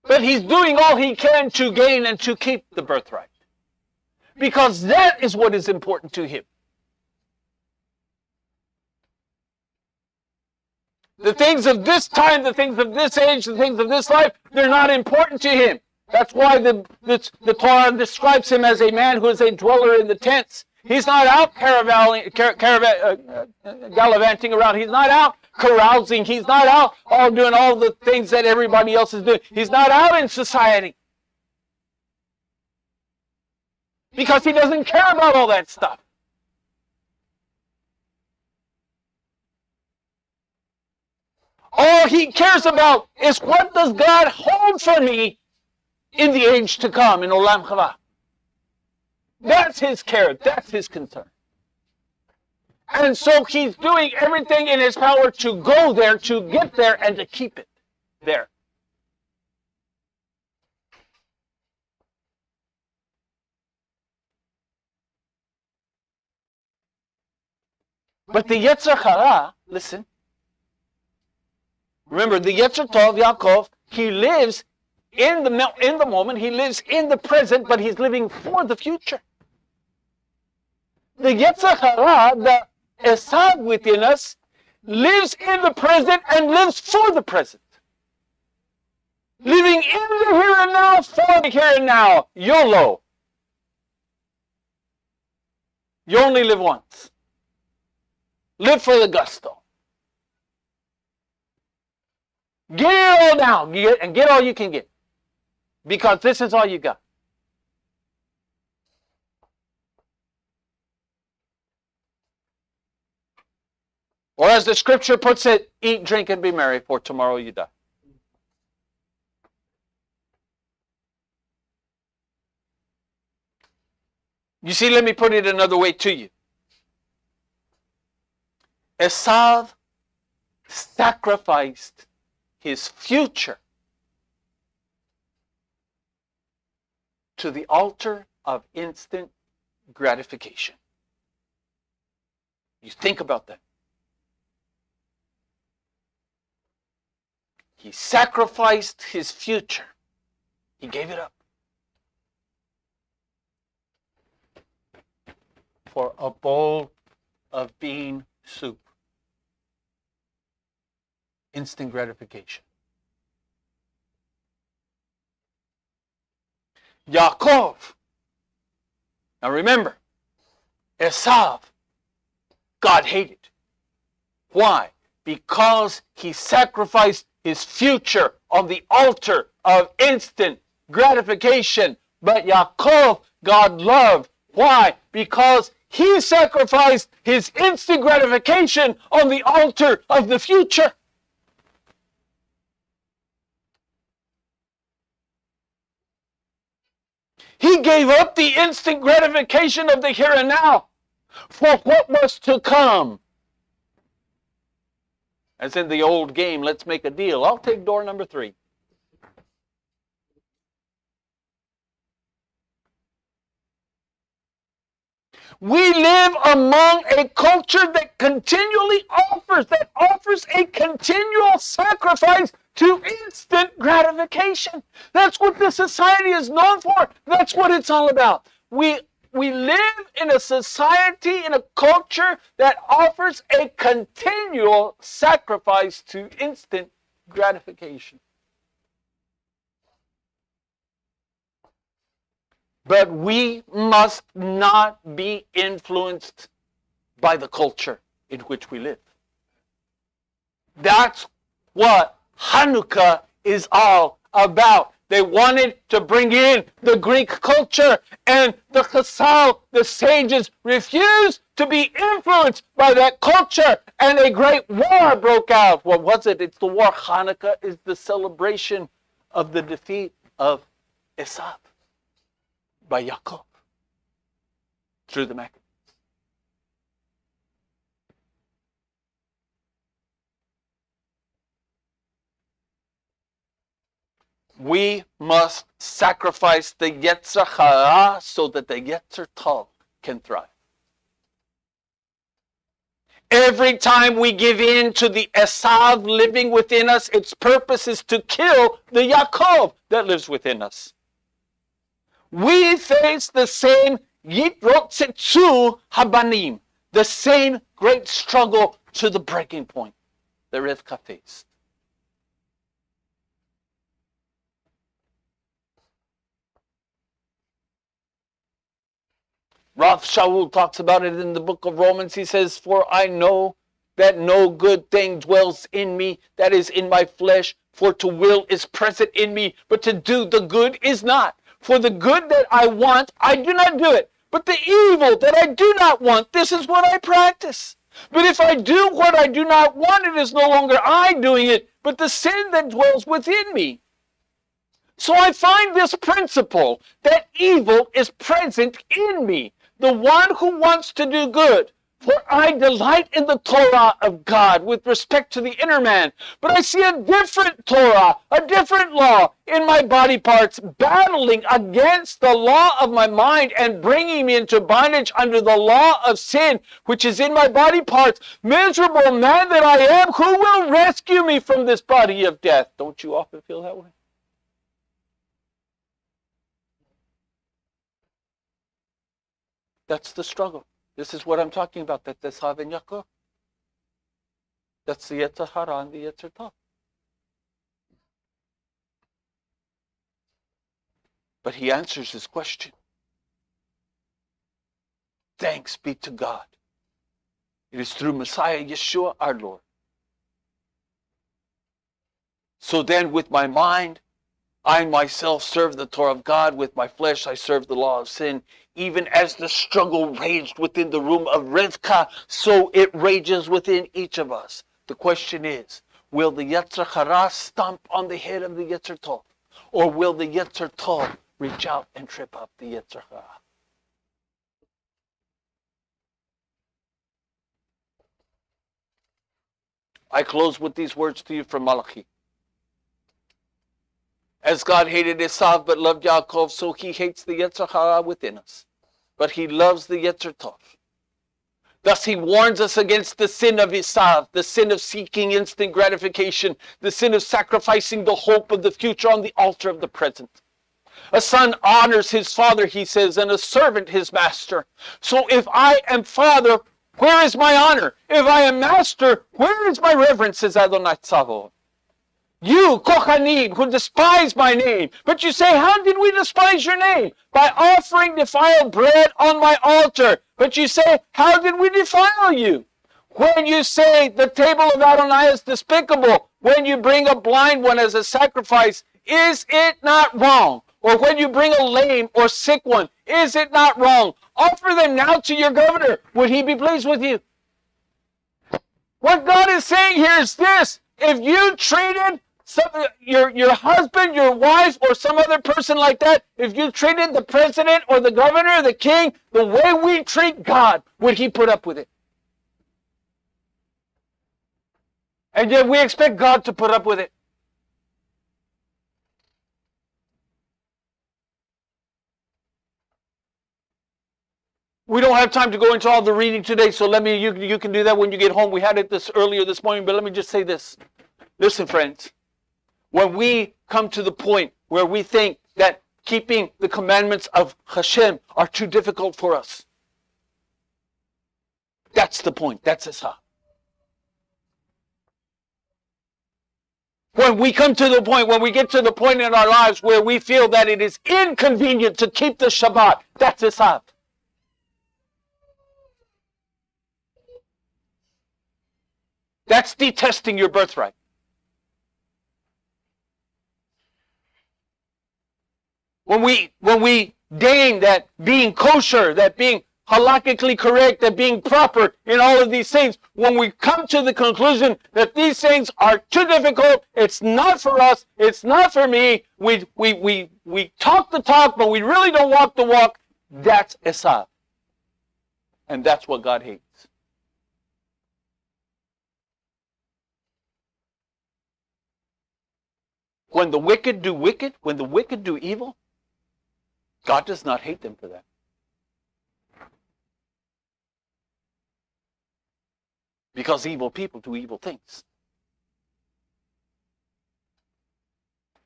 But he's doing all he can to gain and to keep the birthright. Because that is what is important to him. The things of this time, the things of this age, the things of this life, they're not important to him. That's why the Torah describes him as a man who is a dweller in the tents. He's not out gallivanting around. He's not out carousing. He's not out doing all the things that everybody else is doing. He's not out in society. Because he doesn't care about all that stuff. All he cares about is what does God hold for me in the age to come, in Olam Haba. That's his care. That's his concern. And so he's doing everything in his power to go there, to get there, and to keep it there. But the Yetzer Hara, listen. Remember, the Yetzer Tov, Yaakov, he lives in the moment, he lives in the present, but he's living for the future. The Yetzer Hara, the Esav within us, lives in the present and lives for the present. Living in the here and now, for the here and now. YOLO. You only live once. Live for the gusto. Get it all now, and get all you can get. Because this is all you got. Or as the scripture puts it, eat, drink, and be merry, for tomorrow you die. You see, let me put it another way to you. Esav sacrificed his future to the altar of instant gratification. You think about that. He sacrificed his future. He gave it up for a bowl of bean soup. Instant gratification. Yaakov. Now remember, Esav, God hated. Why? Because he sacrificed his future on the altar of instant gratification. But Yaakov, God loved. Why? Because he sacrificed his instant gratification on the altar of the future. He gave up the instant gratification of the here and now for what was to come. As in the old game, let's make a deal. I'll take door number 3. We live among a culture that continually offers a continual sacrifice to instant gratification. That's what this society is known for. That's what it's all about. We live in a society, in a culture that offers a continual sacrifice to instant gratification. But we must not be influenced by the culture in which we live. That's what Hanukkah is all about. They wanted to bring in the Greek culture, and the Chazal, the sages, refused to be influenced by that culture, and a great war broke out. What was it? It's the war. Hanukkah is the celebration of the defeat of Esav by Yaakov through the Maccabees. We must sacrifice the Yetzer Hara so that the Yetzer Tov can thrive. Every time we give in to the Esav living within us, its purpose is to kill the Yaakov that lives within us. We face the same Yitrotzetsu Habanim, the same great struggle to the breaking point that Rivka faced. Rav Shaul talks about it in the book of Romans. He says, "For I know that no good thing dwells in me, that is in my flesh. For to will is present in me, but to do the good is not. For the good that I want, I do not do it. But the evil that I do not want, this is what I practice. But if I do what I do not want, it is no longer I doing it, but the sin that dwells within me." So I find this principle that evil is present in me, the one who wants to do good. For I delight in the Torah of God with respect to the inner man. But I see a different Torah, a different law in my body parts, battling against the law of my mind and bringing me into bondage under the law of sin, which is in my body parts. Miserable man that I am, who will rescue me from this body of death? Don't you often feel that way? That's the struggle. This is what I'm talking about, that Esav and Yaakov. That's the Yetzer Hara and the Yetzer Tov. But he answers his question. Thanks be to God. It is through Messiah Yeshua our Lord. So then with my mind, I myself serve the Torah of God. With my flesh, I serve the law of sin. Even as the struggle raged within the room of Rivka, so it rages within each of us. The question is, will the Yetzer Hara stomp on the head of the Yetzer Tov? Or will the Yetzer Tov reach out and trip up the Yetzer Hara? I close with these words to you from Malachi. As God hated Esav but loved Yaakov, so he hates the Yetzer Hara within us. But he loves the Yetzer Tov. Thus he warns us against the sin of Esav, the sin of seeking instant gratification, the sin of sacrificing the hope of the future on the altar of the present. A son honors his father, he says, and a servant his master. So if I am father, where is my honor? If I am master, where is my reverence, says Adonai Tzavot. You, Kohanim, who despise my name. But you say, how did we despise your name? By offering defiled bread on my altar. But you say, how did we defile you? When you say the table of Adonai is despicable, when you bring a blind one as a sacrifice, is it not wrong? Or when you bring a lame or sick one, is it not wrong? Offer them now to your governor. Would he be pleased with you? What God is saying here is this. If you treated your husband, your wife, or some other person like that, if you treated the president or the governor, the king, the way we treat God, would he put up with it? And yet we expect God to put up with it. We don't have time to go into all the reading today, so you can do that when you get home. We had it earlier this morning, but let me just say this. Listen, friends. When we come to the point where we think that keeping the commandments of Hashem are too difficult for us, that's the point. That's Esau. When we come to the point, when we get to the point in our lives where we feel that it is inconvenient to keep the Shabbat, that's Esau. That's detesting your birthright. When we deign that being kosher, that being halakhically correct, that being proper in all of these things, when we come to the conclusion that these things are too difficult, it's not for us, it's not for me, we talk the talk, but we really don't walk the walk, that's Esav. And that's what God hates. When the wicked do wicked, when the wicked do evil, God does not hate them for that. Because evil people do evil things.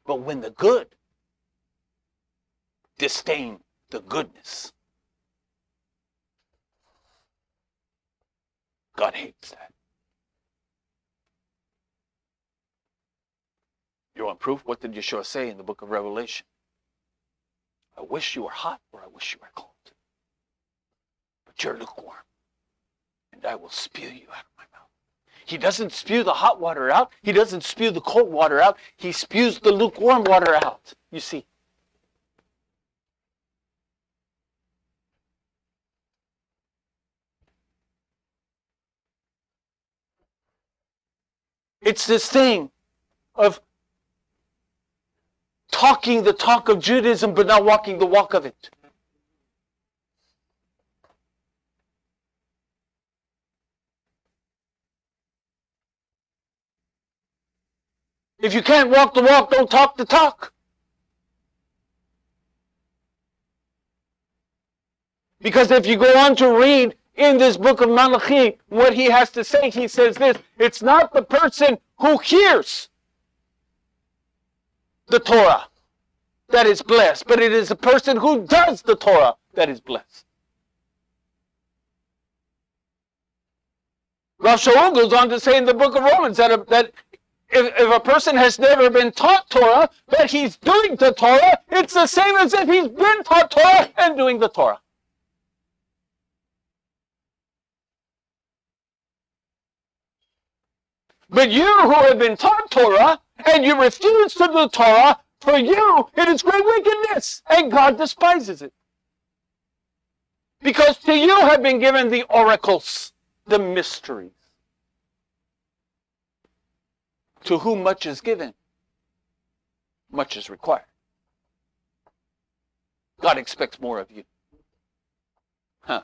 But when the good disdain the goodness, God hates that. You want proof? What did Yeshua say in the book of Revelation? I wish you were hot or I wish you were cold. But you're lukewarm. And I will spew you out of my mouth. He doesn't spew the hot water out. He doesn't spew the cold water out. He spews the lukewarm water out. You see. It's this thing of talking the talk of Judaism but not walking the walk of it. If you can't walk the walk, don't talk the talk. Because if you go on to read in this book of Malachi, what he has to say, he says this, it's not the person who hears the Torah that is blessed, but it is the person who does the Torah that is blessed. Rav Shaul goes on to say in the book of Romans that if a person has never been taught Torah, but he's doing the Torah, it's the same as if he's been taught Torah and doing the Torah. But you who have been taught Torah and you refuse to do Torah, for you it is great wickedness, and God despises it. Because to you have been given the oracles, the mysteries. To whom much is given, much is required. God expects more of you. I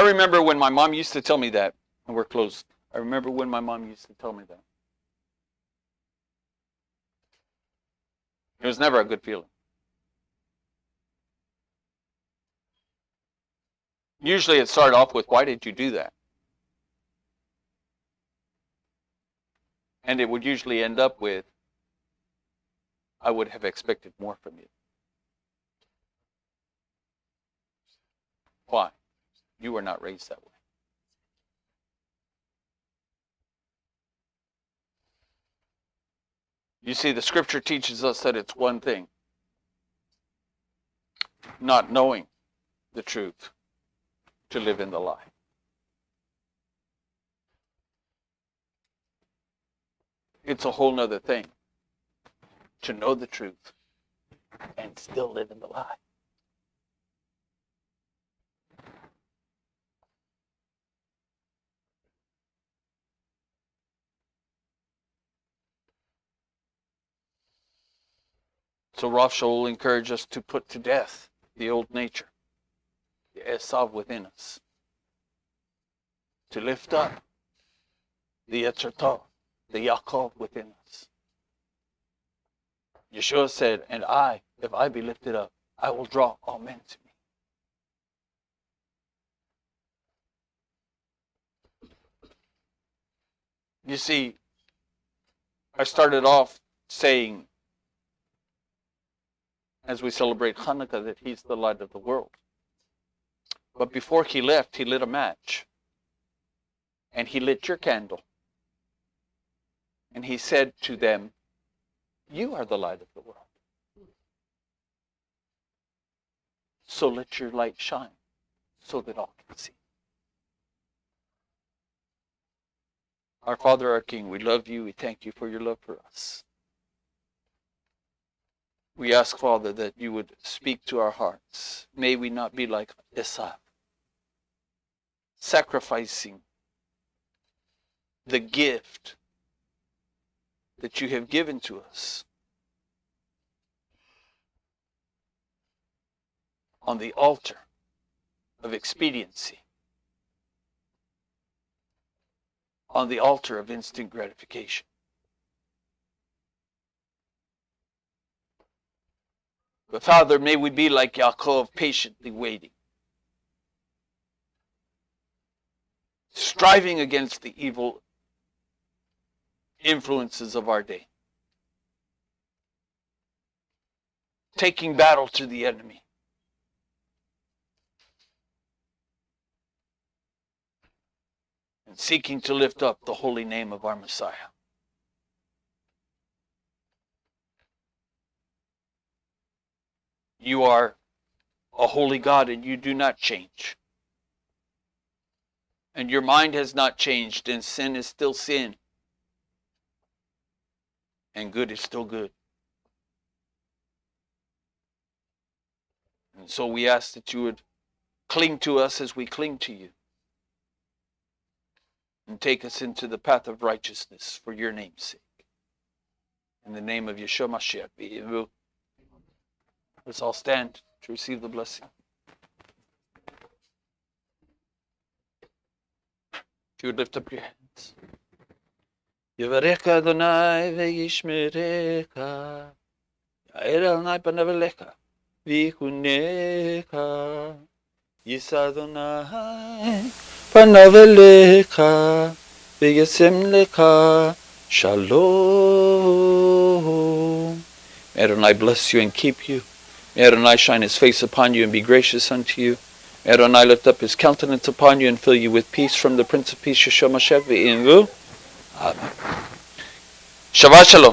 remember when my mom used to tell me that, and we're close. I remember when my mom used to tell me that. It was never a good feeling. Usually it started off with, why did you do that? And it would usually end up with, I would have expected more from you. Why? You were not raised that way. You see, the scripture teaches us that it's one thing, not knowing the truth, to live in the lie. It's a whole nother thing to know the truth and still live in the lie. So Rav Shaul encouraged us to put to death the old nature, the Esav within us, to lift up the Yetzer Tov, the Yaakov within us. Yeshua said, and I, if I be lifted up, I will draw all men to me. You see, I started off saying, as we celebrate Hanukkah, that he's the light of the world. But before he left, he lit a match. And he lit your candle. And he said to them, you are the light of the world. So let your light shine, so that all can see. Our Father, our King, we love you. We thank you for your love for us. We ask, Father, that you would speak to our hearts. May we not be like Esau, sacrificing the gift that you have given to us on the altar of expediency, on the altar of instant gratification. But Father, may we be like Yaakov, patiently waiting, striving against the evil influences of our day, taking battle to the enemy, and seeking to lift up the holy name of our Messiah. You are a holy God, and you do not change. And your mind has not changed, and sin is still sin, and good is still good. And so we ask that you would cling to us as we cling to you, and take us into the path of righteousness for your name's sake. In the name of Yeshua Mashiach, be it. Let's all stand to receive the blessing. If you would lift up your hands. Yevarecha Adonai ve'yishmerecha, Ya'er Adonai panav elecha v'yichunecha, Yisa Adonai panav elecha v'yasem lecha shalom. May Adonai bless you and keep you. May Adonai shine his face upon you and be gracious unto you. May Adonai lift up his countenance upon you and fill you with peace from the Prince of Peace, Yeshua Mashiach, v'imvu. Amen. Shabbat Shalom.